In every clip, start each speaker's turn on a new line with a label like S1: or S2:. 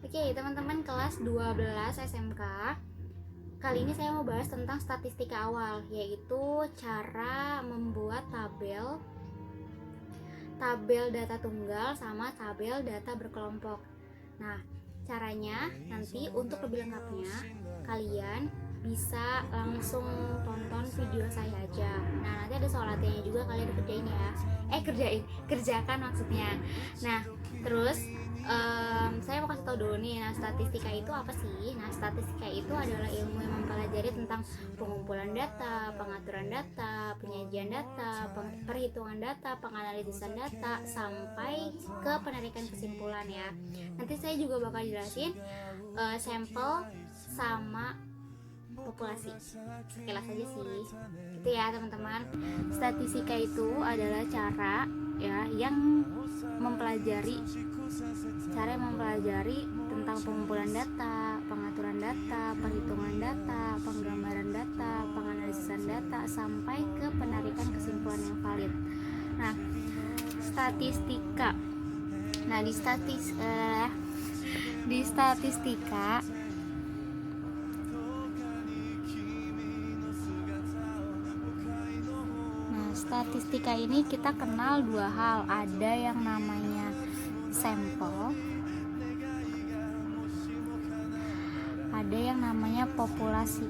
S1: Oke, teman-teman kelas 12 SMK. Kali ini saya mau bahas tentang statistika awal, yaitu cara membuat tabel data tunggal sama tabel data berkelompok. Nah, caranya nanti untuk lebih lengkapnya kalian bisa langsung tonton video saya aja. Nah, nanti ada soal latihannya juga, kalian kerjain ya. Kerjakan maksudnya. Nah, terus saya mau kasih tahu dulu nih. Nah, statistika itu apa sih? Nah, statistika itu adalah ilmu yang mempelajari tentang pengumpulan data, pengaturan data, penyajian data, perhitungan data, penganalisan data, sampai ke penarikan kesimpulan ya. Nanti saya juga bakal jelasin sampel sama populasi sekilas aja sih, gitu ya teman-teman. Statistika itu adalah cara ya yang mempelajari tentang pengumpulan data, pengaturan data, perhitungan data, penggambaran data, penganalisan data, sampai ke penarikan kesimpulan yang valid. Nah, statistika. Nah, di statistika statistika ini kita kenal dua hal, ada yang namanya sampel, ada yang namanya populasi.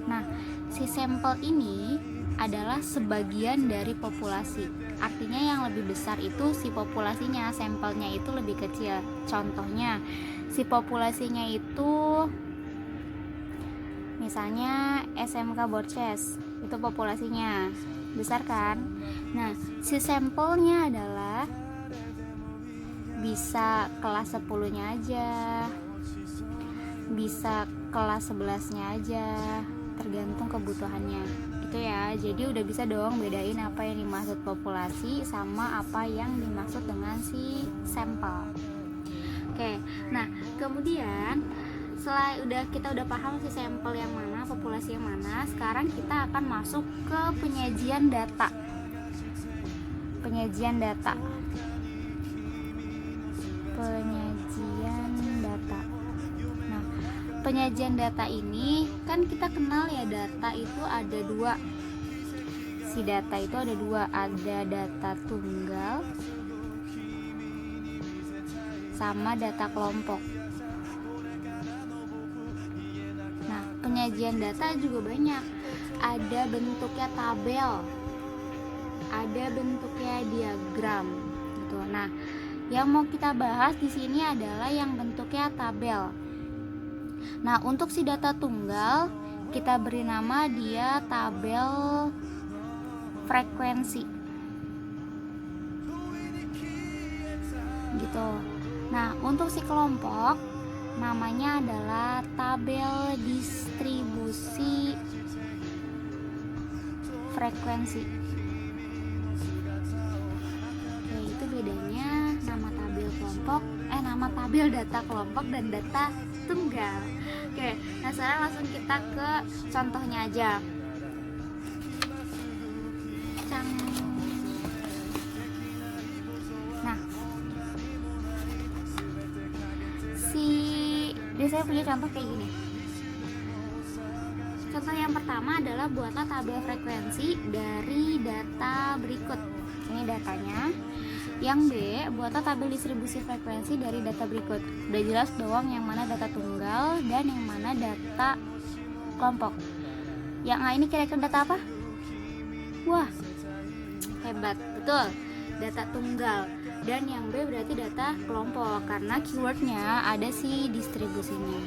S1: Nah, si sampel ini adalah sebagian dari populasi, artinya yang lebih besar itu si populasinya, sampelnya itu lebih kecil. Contohnya, si populasinya itu misalnya SMK Borces, itu populasinya besar kan. Nah, si sampelnya adalah bisa kelas 10-nya aja, bisa kelas 11-nya aja, tergantung kebutuhannya gitu ya. Jadi udah bisa dong bedain apa yang dimaksud populasi sama apa yang dimaksud dengan si sampel. Oke, nah kemudian setelah kita udah paham si sampel yang mana, populasi yang mana, sekarang kita akan masuk ke penyajian data. Nah, penyajian data ini kan kita kenal ya, data itu ada dua. Si data itu ada dua, ada data tunggal sama data kelompok. Nah, penyajian data juga banyak. Ada bentuknya tabel, ada bentuknya diagram gitu. Nah, yang mau kita bahas di sini adalah yang bentuknya tabel. Nah, untuk si data tunggal kita beri nama dia tabel frekuensi gitu. Nah, untuk si kelompok namanya adalah tabel distribusi frekuensi. Oke, itu bedanya nama tabel data kelompok dan data tunggal. Oke, nah sekarang langsung kita ke contohnya aja. Nah, saya punya contoh kayak gini. Contoh yang pertama adalah buatlah tabel frekuensi dari data berikut. Ini datanya. Yang B, buatlah tabel distribusi frekuensi dari data berikut. Udah jelas doang yang mana data tunggal dan yang mana data kelompok. Yang A ini kira-kira data apa? Wah, hebat, betul, data tunggal. Dan yang B berarti data kelompok, karena keywordnya ada si distribusinya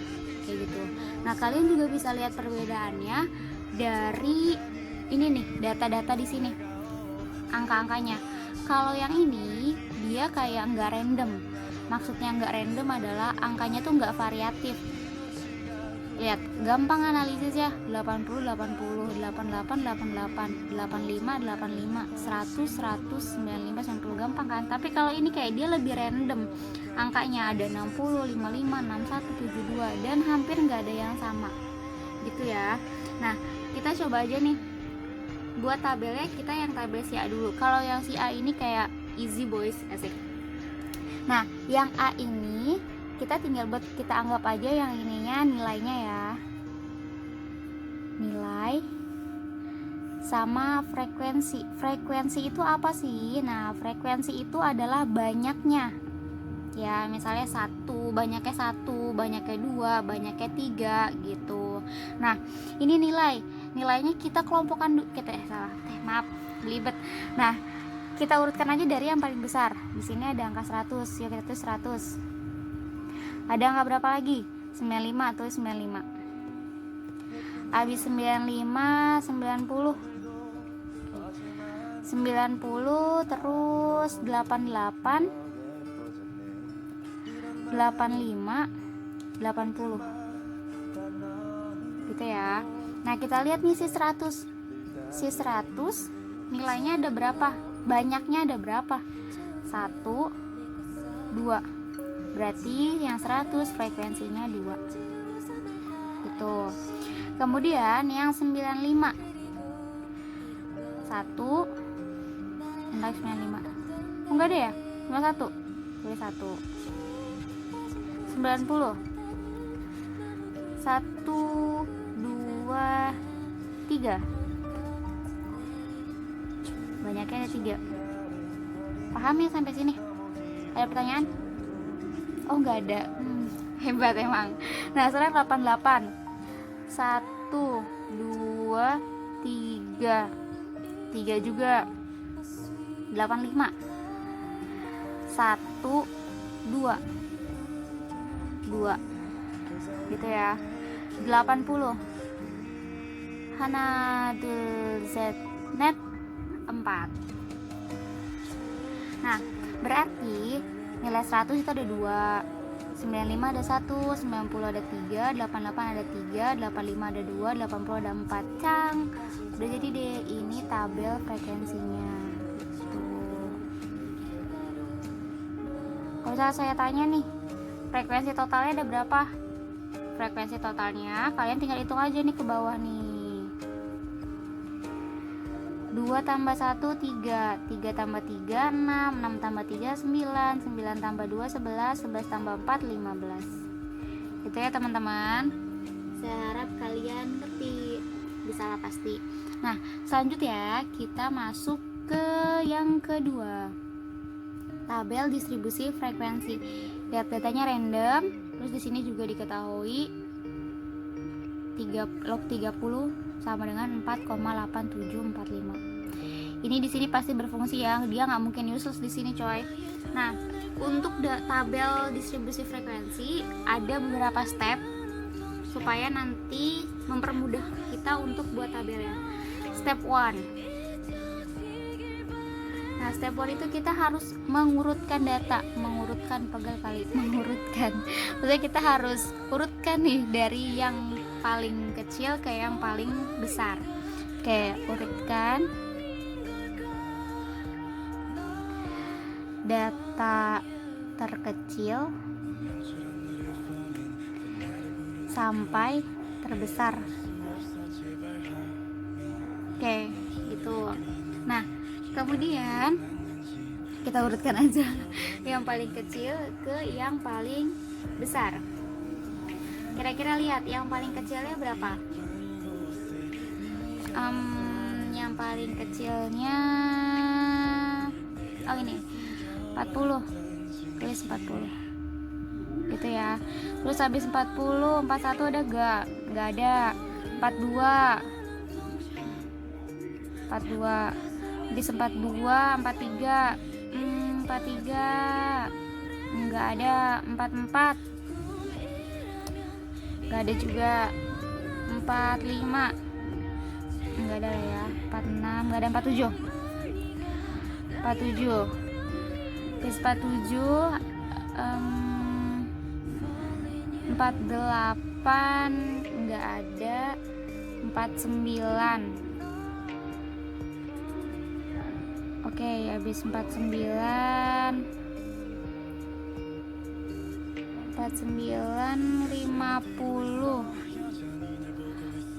S1: kayak gitu. Nah, kalian juga bisa lihat perbedaannya dari ini nih, data-data di sini, angka-angkanya. Kalau yang ini dia kayak nggak random. Maksudnya nggak random adalah angkanya tuh nggak variatif. Lihat, gampang analisis ya. 80, 88, 88, 85, 85, 100, 100, 95, 90, gampang kan? Tapi kalau ini kayak dia lebih random. Angkanya ada 60, 55, 61, 72 dan hampir nggak ada yang sama. Gitu ya. Nah, kita coba aja nih. Buat tabelnya kita yang tabel si A dulu. Kalau yang si A ini kayak easy boys, asik. Nah, yang A ini kita tinggal kita anggap aja yang ininya nilainya ya. Nilai sama frekuensi. Frekuensi itu apa sih? Nah, frekuensi itu adalah banyaknya. Ya, misalnya banyaknya 2, banyaknya 3 gitu. Nah, ini nilainya kita kelompokkan maaf, belibet. Nah, kita urutkan aja dari yang paling besar. Di sini ada angka 100, ya kita tulis 100. Ada angka berapa lagi? 95, tulis 95. Habis 95, 90. 90 terus 88, 85, 80 gitu ya. Nah, kita lihat nih si 100 nilainya ada berapa, banyaknya ada berapa? 1, 2, berarti yang 100 frekuensinya 2 gitu. Kemudian yang 95, 1 95, enggak ada ya, cuma 1, tulis 1. 90, 1, 2, 3, banyaknya ada 3. Paham ya sampai sini? Ada pertanyaan? Oh, nggak ada. Hebat emang. Nah, sekarang 88, 1, 2, 3, 3 juga. 85, 1, 2, 2 gitu ya. 80, net 4. Nah, berarti nilai 100 itu ada 2, 95 ada 1, 90 ada 3, 88 ada 3, 85 ada 2, 80 ada 4. Cang, udah jadi deh, ini tabel frekuensinya. Kalau misalnya saya tanya nih, frekuensi totalnya ada berapa? Frekuensi totalnya kalian tinggal hitung aja nih ke bawah nih. 2 tambah 1 3, 3 tambah 3 6, 6 tambah 3 9, 9 tambah 2 11, 11 tambah 4 15. Itu ya teman-teman. Saya harap kalian ngerti, bisa lah pasti. Nah, selanjutnya kita masuk ke yang kedua, tabel distribusi frekuensi. Lihat datanya random, terus di sini juga diketahui log 30 sama dengan 4,8745. Ini di sini pasti berfungsi ya, dia nggak mungkin useless di sini coy. Nah, untuk tabel distribusi frekuensi ada beberapa step supaya nanti mempermudah kita untuk buat tabelnya. Step 1. Nah, step 1 itu kita harus mengurutkan data, maksudnya kita harus urutkan nih dari yang paling kecil ke yang paling besar. Oke, urutkan data terkecil sampai terbesar. Oke, gitu. Nah, kemudian kita urutkan aja yang paling kecil ke yang paling besar. Kira-kira lihat yang paling kecilnya berapa? Yang paling kecilnya ini 40, tulis 40 gitu ya. Terus habis 40, 41 ada nggak ada. 42, habis 42, 43, 43 nggak ada. 44 nggak ada juga. 45 nggak ada ya. 46 nggak ada. 47 habis 47, 48 nggak ada. 49. Oke, habis 49, 50.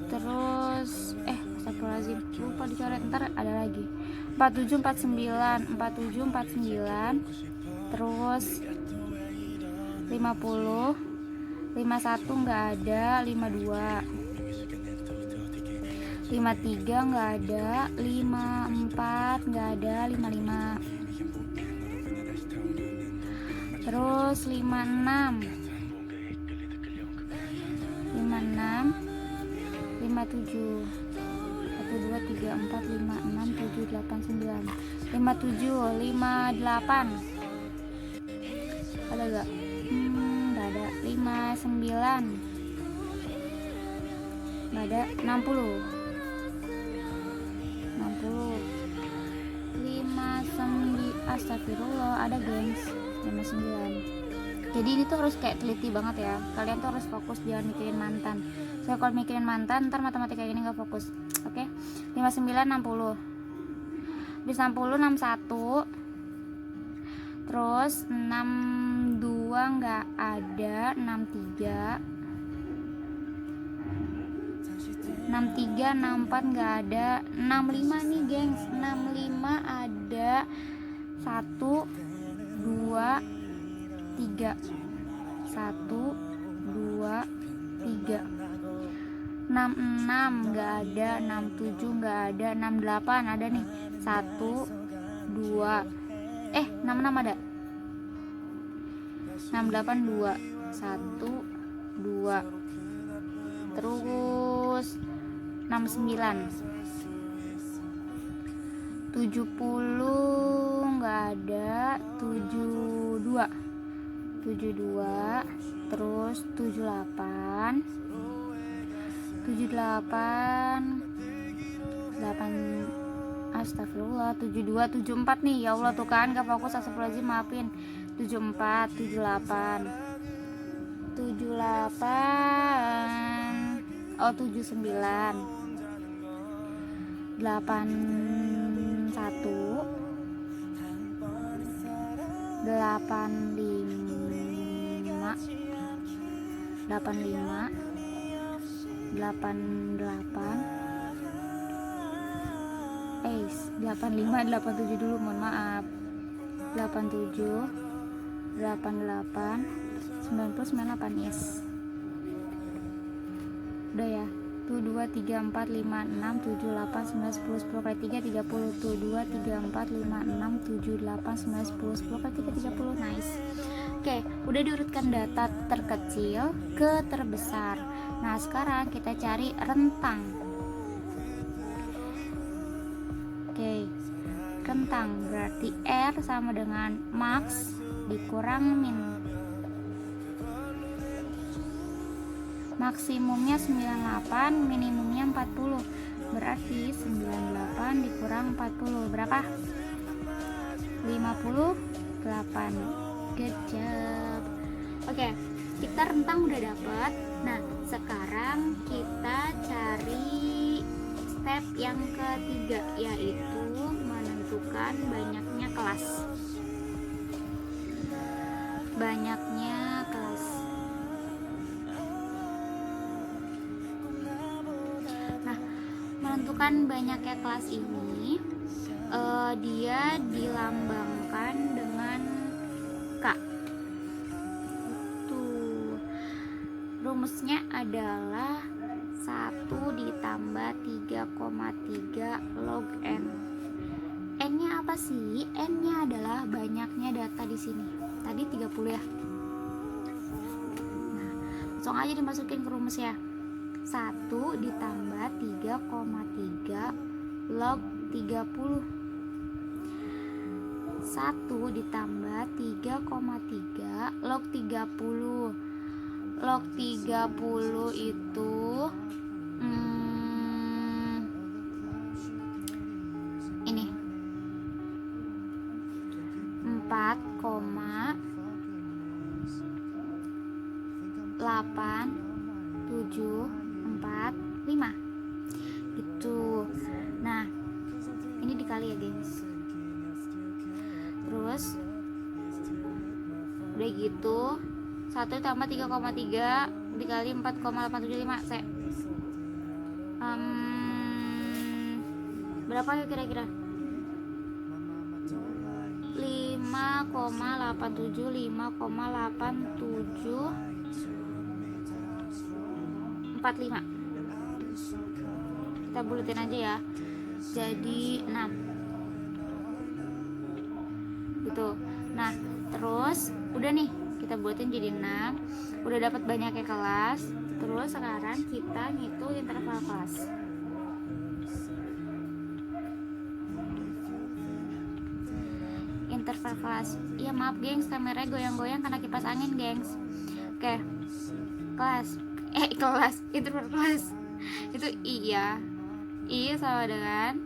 S1: Terus astagfirullahaladzim, lupa dicoret, ntar ada lagi. 4749, terus 50, 51 nggak ada, 52, 53 nggak ada, 54 nggak ada, 55, terus 56, 57, 1 2 3 4 5 6 7 8 9, 57, 58 ada gak? Gak ada. 59 gak ada. 60, 59, astagfirullah, ada gengs. 59. Jadi ini tuh harus kayak teliti banget ya, kalian tuh harus fokus, jangan mikirin mantan. Saya kalau mikirin mantan ntar matematika ini nggak fokus. Oke, 59, 60, habis 60, 61, terus 62 nggak ada, 63, 64 nggak ada, 65 nih gengs, 65 ada, 1 2 3, 1 2 3, 66 nggak ada, 67 nggak ada, 68 ada nih, 1 2, 66 ada, 68 2, 1 2, terus 69, 70 nggak ada, 72, terus 78, 8, astagfirullah, 72, 74 nih, ya Allah tuh kan gak fokus, astagfirullahaladzim, maafin. 74, 78, 79, 81, 85, 87 dulu, mohon maaf. 87, 88, 90, 98, yes. Udah ya. Tuh 2 3 4 5 6 7 8 9 10 10 kali 3 30. Tuh 2 3 4 5 6 7 8 9 10 10 kali 3 30. Nice. Oke, udah diurutkan data terkecil ke terbesar. Nah, sekarang kita cari rentang. Oke. Rentang berarti R sama dengan max dikurang min. Maksimumnya 98, minimumnya 40. Berarti 98 dikurang 40 berapa? 58. Good job. Oke, kita rentang udah dapat. Nah, sekarang kita cari step yang ketiga, yaitu menentukan banyaknya kelas. Nah, menentukan banyaknya kelas ini dia dilambangkan dengan K. Tuh, rumusnya adalah 1 ditambah 3,3 log N. N-nya apa sih? N-nya adalah banyaknya data di sini. Tadi 30 ya. Nah, langsung aja dimasukin ke rumus ya. 1 ditambah 3,3 log 30. 1 ditambah 3,3 log 30. Log 30 itu ini 4,875 gitu. Nah, ini dikali ya gengs. Terus udah gitu 1 tambah 3,3 dikali 4,875 berapa ya kira-kira? 5,87 5,8745. Kita bulatin aja ya, jadi 6 gitu. Nah terus udah nih, kita buatin jadi 6, udah dapat banyaknya kelas. Terus sekarang kita ngitung interval kelas. Interval kelas, ya maaf gengs, kameranya goyang-goyang karena kipas angin gengs. Oke, kelas interval kelas itu I ya, I sama dengan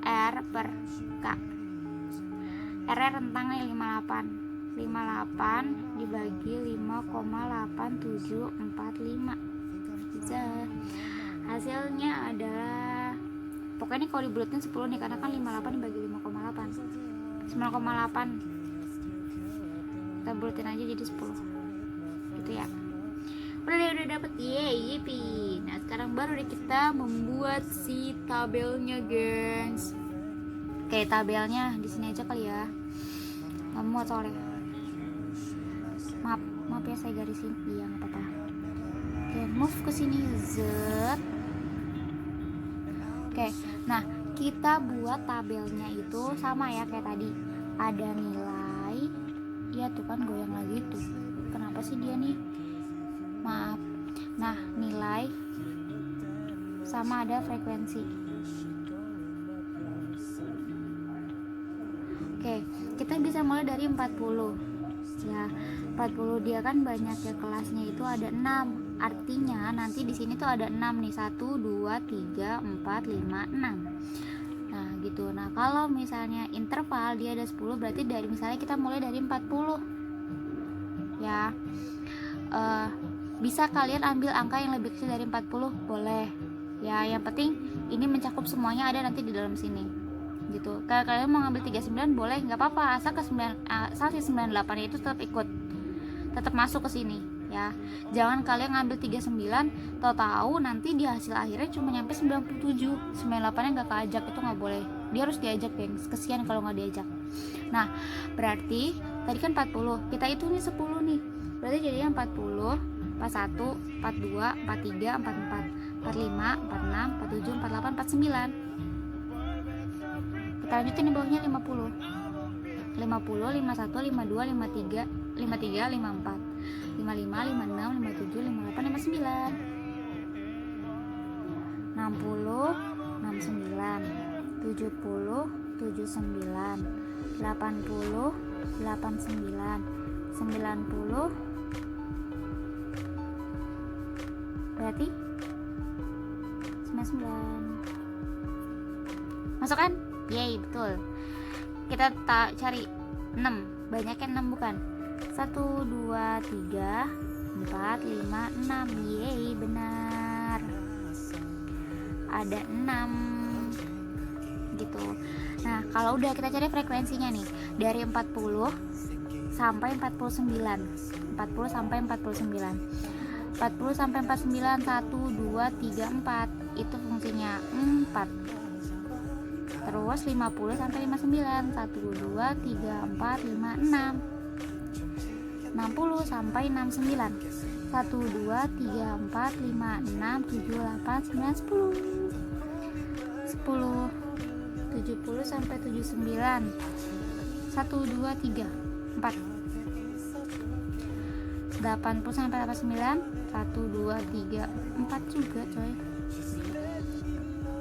S1: R per K. R rentangnya 58 dibagi 5,8745. Bisa. Hasilnya adalah, pokoknya kalau dibulatin 10 nih, karena kan 58 dibagi 5,8 9,8. Kita bulatin aja jadi 10 gitu ya. Udah dapet, yippee. Nah sekarang baru deh kita membuat si tabelnya gengs. Oke, tabelnya di sini aja kali ya, nggak muat soalnya. Maaf ya, saya garisin. Iya nggak apa-apa. Oke, move ke sini, Z. Oke, nah kita buat tabelnya itu sama ya kayak tadi. Ada nilai, ya tuh kan goyang lagi tuh. Kenapa sih dia nih? Maaf. Nah, nilai sama ada frekuensi. Oke, kita bisa mulai dari 40 ya. 40 dia kan banyak ya, kelasnya itu ada 6. Artinya nanti di sini tuh ada 6 nih, 1 2 3 4 5 6. Nah gitu. Nah kalau misalnya interval dia ada 10, berarti dari misalnya kita mulai dari 40 ya. Bisa kalian ambil angka yang lebih kecil dari 40, boleh ya, yang penting ini mencakup semuanya ada nanti di dalam sini gitu. Kalau kalian mau ngambil 39 boleh, nggak apa-apa, asal si 98 itu tetap masuk ke sini ya. Jangan kalian ngambil 39 tahu nanti di hasil akhirnya cuma nyampe 97, 98 nya nggak keajak, itu nggak boleh. Dia harus diajak gengs, kesian kalau nggak diajak. Nah berarti tadi kan 40, kita hitungnya 10 nih, berarti jadinya 40, 41, 42, 43, 44, 45, 46, 47, 48, 49. Kita lanjutin di bawahnya 50, 51, 52, 53, 54, 55, 56, 57, 58, 59, 60, 69, 70, 79, 80, 89, 90, berarti 99. Masuk kan? Yeay, betul. Kita cari 6, banyaknya 6 bukan? 1, 2, 3, 4, 5, 6. Yeay, benar. Ada 6 gitu. Nah kalau udah, kita cari frekuensinya nih, dari 40 sampai 49. 40 sampai 49. 40 sampai 49, 1, 2, 3, 4. Itu fungsinya 4. Terus 50 sampai 59, 1, 2, 3, 4, 5, 6. 60 sampai 69, 1, 2, 3, 4, 5, 6, 7, 8, 9, 10. 10, 70 sampai 79, 1, 2, 3, 4. 80 sampai 89, 1, 2, 3, 4 juga coy.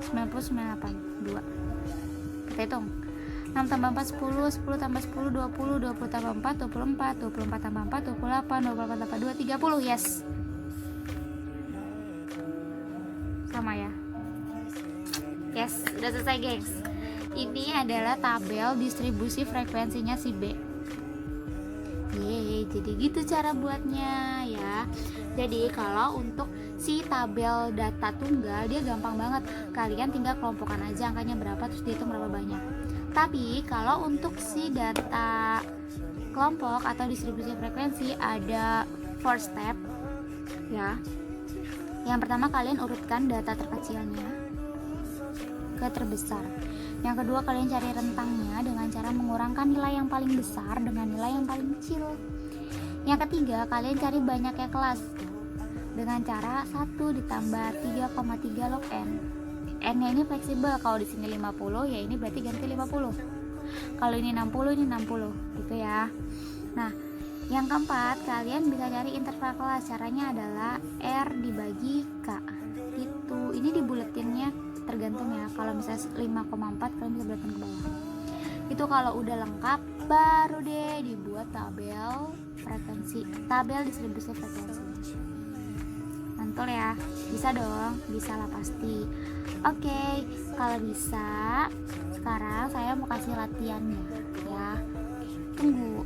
S1: 90, 98, 2. Kita hitung. 6 tambah 4, 10, 10 tambah 10, 20, 20 tambah 4, 24, 24 tambah 4, 28, 28 tambah 2, 30, yes. Sama ya. Yes, udah selesai gengs. Ini adalah tabel distribusi frekuensinya si B. Yeay, jadi gitu cara buatnya ya. Jadi kalau untuk si tabel data tunggal dia gampang banget. Kalian tinggal kelompokkan aja angkanya berapa, terus dihitung berapa banyak. Tapi kalau untuk si data kelompok atau distribusi frekuensi ada 4 step ya. Yang pertama kalian urutkan data terkecilnya ke terbesar. Yang kedua, kalian cari rentangnya dengan cara mengurangkan nilai yang paling besar dengan nilai yang paling kecil. Yang ketiga, kalian cari banyaknya kelas dengan cara 1 ditambah 3,3 log n. N-nya ini fleksibel, kalau di sini 50 ya ini berarti ganti 50. Kalau ini 60 ini 60 gitu ya. Nah, yang keempat, kalian bisa cari interval kelas. Caranya adalah R dibagi K. Gitu. Ini dibuletinnya tergantung ya. Kalau misalnya 5,4 kalian bisa buletin ke bawah. Itu kalau udah lengkap baru deh dibuat tabel frekuensi, tabel distribusi frekuensi. Mantul ya? Bisa dong? Bisa lah pasti. Oke, kalau bisa sekarang saya mau kasih latihannya ya. Tunggu.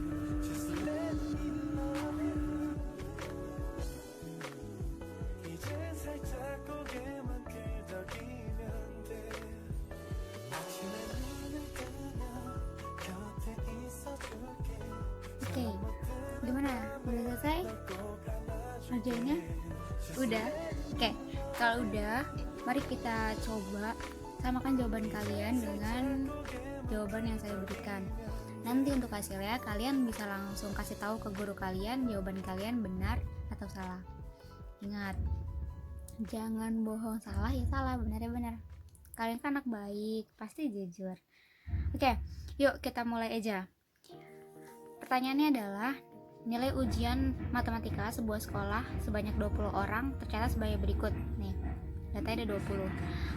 S1: Oke, gimana? Udah selesai? Ngerjainnya? Udah? Oke, kalau udah, mari kita coba samakan jawaban kalian dengan jawaban yang saya berikan. Nanti untuk hasilnya kalian bisa langsung kasih tahu ke guru kalian jawaban kalian benar atau salah. Ingat, jangan bohong, salah ya salah, benar ya benar. Kalian kan anak baik, pasti jujur. Oke, yuk kita mulai aja. Pertanyaannya adalah, nilai ujian matematika sebuah sekolah sebanyak 20 orang tercatat sebagai berikut. Nih, datanya ada 20.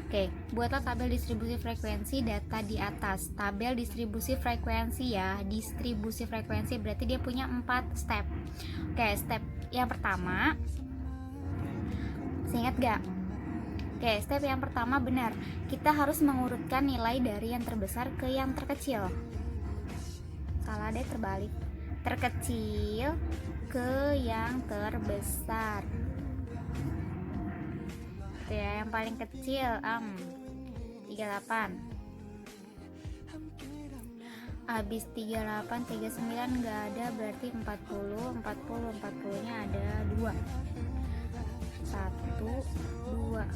S1: Oke, buatlah tabel distribusi frekuensi data di atas. Tabel distribusi frekuensi ya, distribusi frekuensi berarti dia punya 4 step. Oke, step yang pertama, masih ingat gak? Oke, step yang pertama benar. Kita harus mengurutkan nilai dari yang terbesar ke yang terkecil. Salah deh, terbalik. Terkecil ke yang terbesar. Itu ya, yang paling kecil 38. Habis 38, 39 nggak ada, berarti 40 nya ada 2. 1, 2.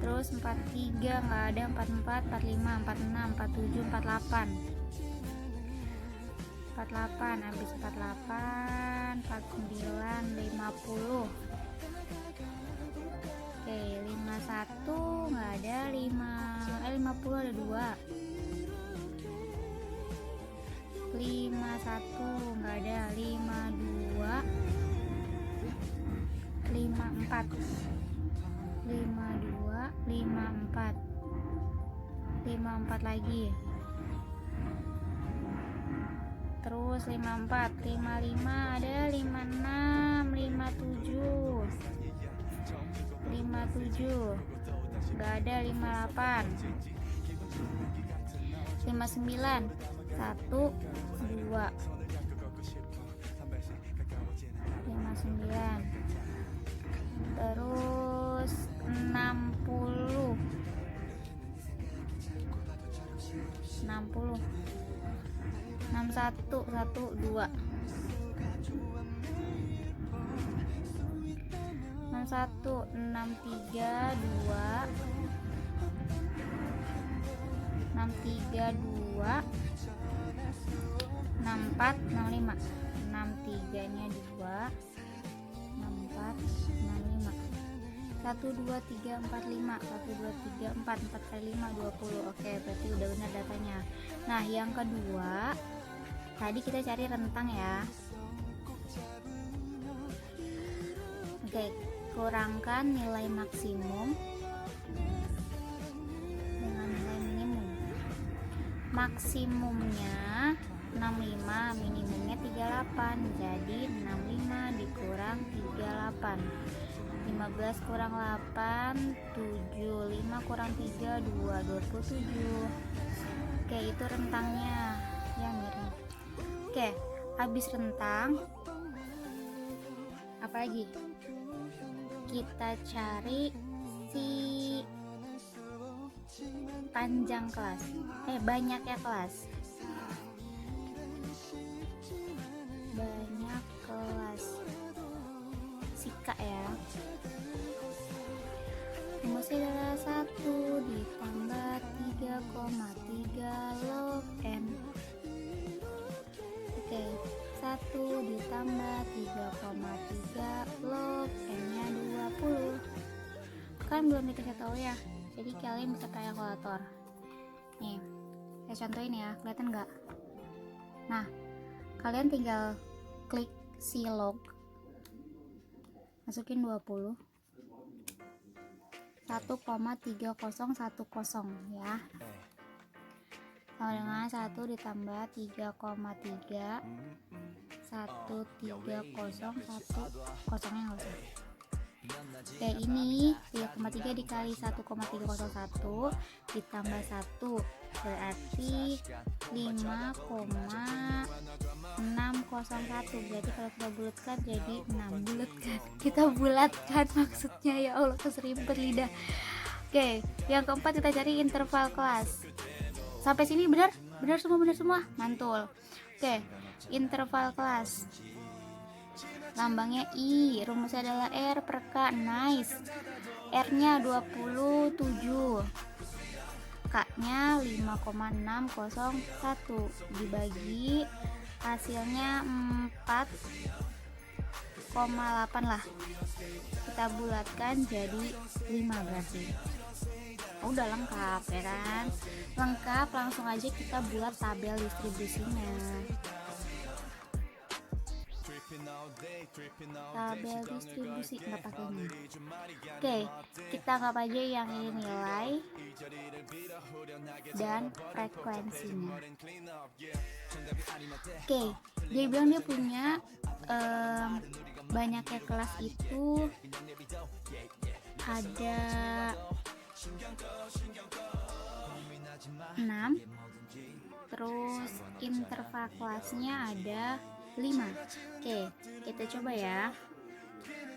S1: Terus 43 nggak ada, 44, 45, 46, 47, 48. 48, habis 48, 49, 50. Oke, 51 nggak ada, 50 ada 2. 51 nggak ada, 52, 54, 52, 54, 54 lagi. Terus 54, 55 ada, 56, 57, 57 nggak ada, 58, 59, 1, 2, 59. Terus 60, 61, 1, 2, 61, 63, 2, 63, 2, 64, 65. 63 nya 2, 64, 65. 1, 2, 3, 4, 5. 1, 2, 3, 4. 4 kali 5, 20. Oke, berarti udah benar datanya. Nah, yang kedua, tadi kita cari rentang ya. Oke, kurangkan nilai maksimum dengan nilai minimum. Maksimumnya 65, minimumnya 38. Jadi 65 dikurang 38. 15 kurang 8, 7. 5 kurang 3, 2, 27. Oke, itu rentangnya ya, miring. Oke, habis rentang apa lagi? Kita cari si panjang kelas, banyaknya kelas. Banyak kelas Sika ya. Rumusnya adalah 1 ditambah 3,3 log N. Oke, 1 ditambah 3,3 log N nya 20. Kan belum dikasih tahu ya, jadi kalian bisa pakai kalkulator. Nih, saya contohin ya, kelihatan nggak? Nah, kalian tinggal klik si log, masukin 20, 1,3010 ya, sama dengan 1 ditambah 3,3 13010, kosongnya nggak usah. Oke, ini 3,3 dikali 1,301 ditambah 1 berarti 5,601. Berarti kalau kita bulatkan jadi 6. Bulatkan, kita bulatkan maksudnya, ya Allah keseribet lidah. Oke, yang keempat kita cari interval kelas. Sampai sini benar semua, mantul. Oke, interval kelas, lambangnya I, rumusnya adalah R per K. Nice. R nya 27, K nya 5,601, dibagi hasilnya 4,8 lah, kita bulatkan jadi 5 berarti. Udah lengkap ya kan, lengkap. Langsung aja kita buat tabel distribusinya. Tabel distribusi nggak pakai ini. Oke, kita anggap aja yang ini nilai dan frekuensinya. Oke, dia bilang dia punya banyaknya kelas itu ada 6, terus interval kelasnya ada 5. Oke, kita coba ya.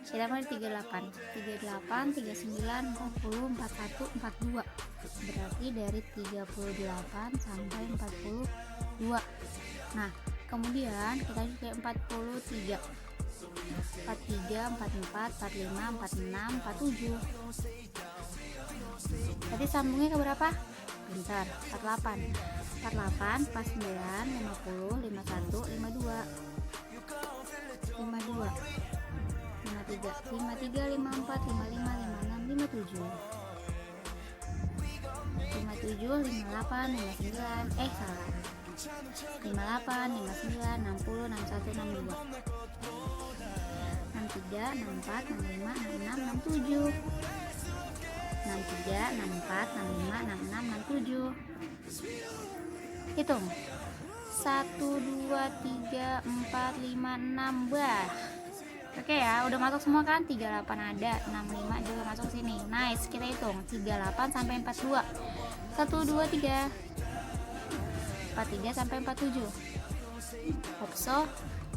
S1: Kita mulai 38, 39, 40, 41, 42. Berarti dari 38 sampai 42. Nah, kemudian kita juga 43. 43, 44, 45, 46, 47. Berarti sambungnya ke berapa? Bentar, 48. 48 pas 9, 50, 51, 52. 53, 54, 55, 56, 57. 57, 58, 59, salah. 58, 59, 60, 61, 62. 63, 64, 65, 66, 67. 63, 64, 65, 66, 67. Hitung. 1, 2, 3, 4, 5, 6. Bah. Oke ya, udah masuk semua kan? 38 ada, 65 juga masuk sini. Nice, kita hitung 38 sampai 42. 1, 2, 3. 43 sampai 47. Opso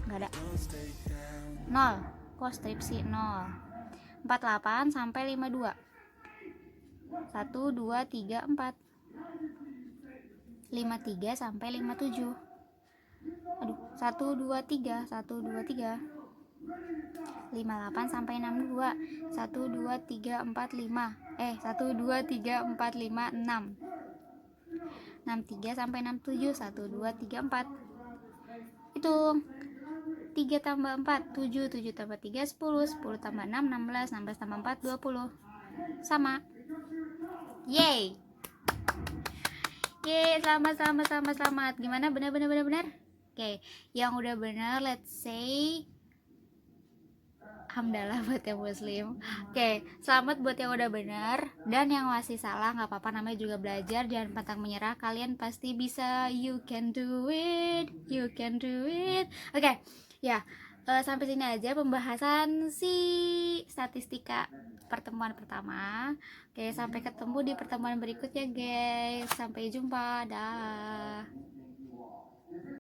S1: enggak ada. 0. Konstripsi 0. 48 sampai 52. 1, 2, 3, 4. 53 sampai 57. Aduh, 1, 2, 3. 1, 2, 3. 58 sampai 62. 1, 2, 3, 4, 5. 1, 2, 3, 4, 5, 6. 63 sampai 67. 1, 2, 3, 4. Hitung. 3 tambah 4, 7. 7 tambah 3, 10. 10 tambah 6, 16. 16 tambah 4, 20. Sama. Yeay. Yeay, selamat. Gimana? Benar? Oke, yang udah benar let's say alhamdulillah buat yang muslim. Oke, selamat buat yang udah benar. Dan yang masih salah nggak apa-apa, namanya juga belajar. Jangan pantang menyerah, kalian pasti bisa. You can do it. Oke, ya, sampai sini aja pembahasan si statistika pertemuan pertama. Oke, sampai ketemu di pertemuan berikutnya guys. Sampai jumpa, dah.